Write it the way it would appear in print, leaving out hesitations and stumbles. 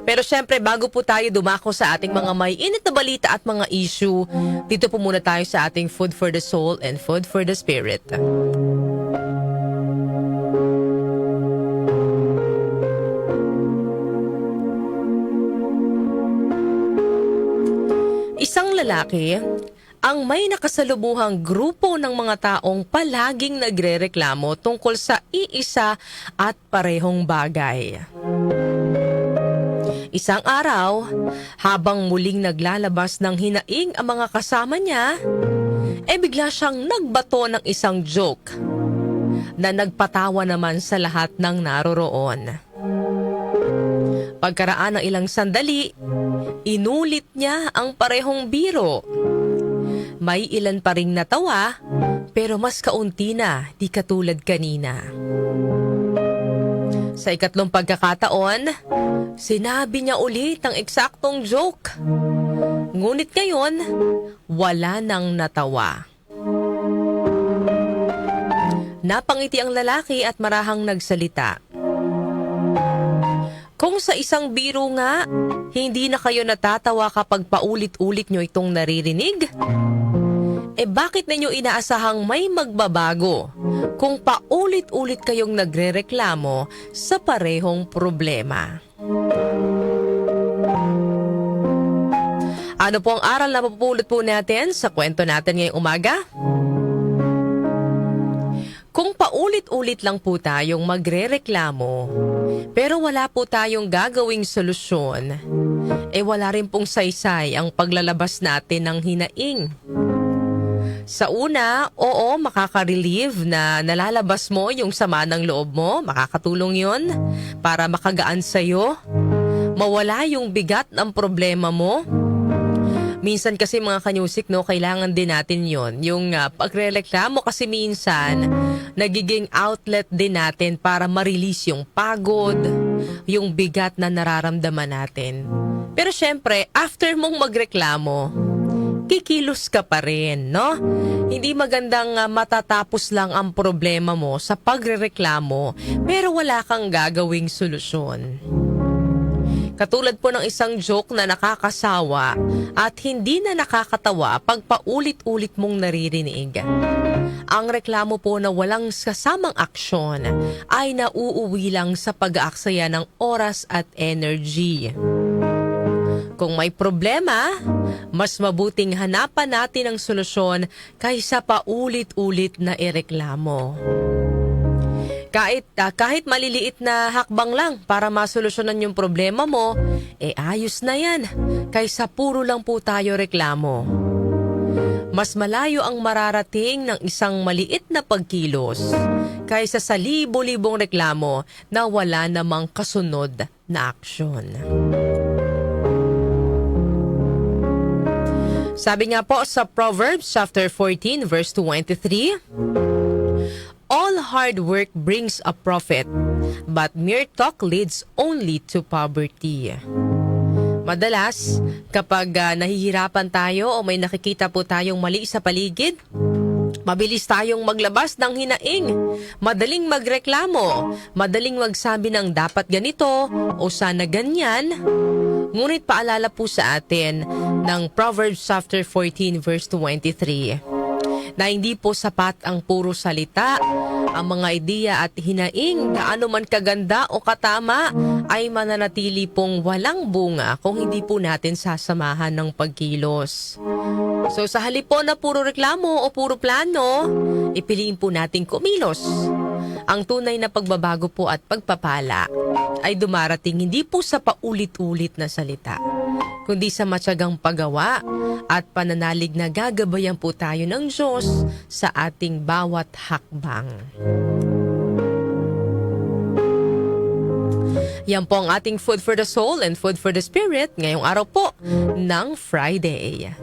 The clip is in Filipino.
Pero syempre, bago po tayo dumako sa ating mga may init na balita at mga issue, dito po muna tayo sa ating Food for the Soul and Food for the Spirit. Isang lalaki ang may nakasalubungang grupo ng mga taong palaging nagrereklamo tungkol sa iisa at parehong bagay. Isang araw, habang muling naglalabas ng hinaing ang mga kasama niya, bigla siyang nagbato ng isang joke na nagpatawa naman sa lahat ng naroroon. Pagkaraan ng ilang sandali, inulit niya ang parehong biro. May ilan pa ring natawa, pero mas kaunti na, di katulad kanina. Sa ikatlong pagkakataon, sinabi niya ulit ang eksaktong joke. Ngunit ngayon, wala nang natawa. Napangiti ang lalaki at marahang nagsalita. Kung sa isang biro nga, hindi na kayo natatawa kapag paulit-ulit nyo itong naririnig? Bakit ninyo inaasahang may magbabago kung paulit-ulit kayong nagrereklamo sa parehong problema? Ano po ang aral na mapupulot po natin sa kwento natin ngayong umaga? Kung paulit-ulit lang po tayong magrereklamo, pero wala po tayong gagawing solusyon, wala rin pong saysay ang paglalabas natin ng hinaing. Sa una, oo, makaka-relieve na nalalabas mo yung sama ng loob mo, makakatulong yon para makagaan sa'yo, mawala yung bigat ng problema mo. Minsan kasi mga kanyusik, no, kailangan din natin yon. Yung pagrereklamo kasi minsan, nagiging outlet din natin para ma-release yung pagod, yung bigat na nararamdaman natin. Pero syempre, after mong magreklamo, kikilos ka pa rin, no? Hindi magandang matatapos lang ang problema mo sa pagrereklamo, pero wala kang gagawing solusyon. Katulad po ng isang joke na nakakasawa at hindi na nakakatawa pag paulit-ulit mong naririnig. Ang reklamo po na walang kasamang aksyon ay nauuwi lang sa pag-aaksaya ng oras at energy. Kung may problema, mas mabuting hanapan natin ang solusyon kaysa paulit-ulit na ireklamo. Kahit maliliit na hakbang lang para masolusyonan yung problema mo, ayos na yan kaysa puro lang po tayo reklamo. Mas malayo ang mararating ng isang maliit na pagkilos kaysa sa libo-libong reklamo na wala namang kasunod na aksyon. Sabi nga po sa Proverbs chapter 14 verse 23, all hard work brings a profit, but mere talk leads only to poverty. Madalas, kapag nahihirapan tayo o may nakikita po tayong mali sa paligid, mabilis tayong maglabas ng hinaing, madaling magreklamo, madaling magsabi ng dapat ganito o sana ganyan. Ngunit paalala po sa atin ng Proverbs chapter 14 verse 23 na hindi po sapat ang puro salita, ang mga ideya at hinaing gaano man kaganda o katama ay mananatili pong walang bunga kung hindi po natin sasamahan ng pagkilos. So sa halip po na puro reklamo o puro plano, ipiliin po natin kumilos. Ang tunay na pagbabago po at pagpapala ay dumarating hindi po sa paulit-ulit na salita, kundi sa matyagang paggawa at pananalig na gagabayan po tayo ng Diyos sa ating bawat hakbang. Yan po ang ating Food for the Soul and Food for the Spirit ngayong araw po ng Friday.